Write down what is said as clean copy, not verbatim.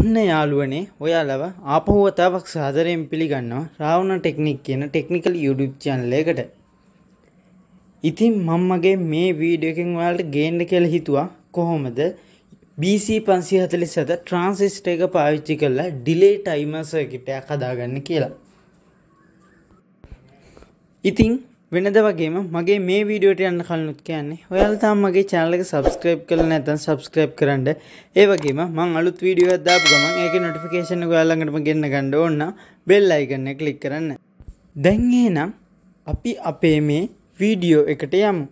ඔන්න යාළුවනේ ඔයාලව ආපහු වතාවක් සාදරයෙන් පිළිගන්නවා රාවණ ටෙක්නික් කියන ටෙක්නිකල් YouTube channel එකට. ඉතින් මම මගේ මේ වීඩියෝ එකෙන් ඔයාලට ගේන්න කියලා හිතුවා කොහොමද bc547 transistor එක පාවිච්චි කරලා delay timer circuit එකක් හදාගන්න කියලා. ඉතින් වෙනද වගේම මගේ මේ වීඩියෝට යන්න කලිනුත් කියන්නේ ඔයාලා තාම මගේ channel එක subscribe කරලා නැත්නම් subscribe කරන්න. ඒ වගේම මම අලුත් වීඩියෝ එකක් දාපු ගමන් ඒකේ notification එක ඔයාලා ළඟටම ගෙන්න ගන්න ඕන නම් bell icon එක click කරන්න. දැන් එහෙනම් අපි අපේ මේ වීඩියෝ එකට යමු.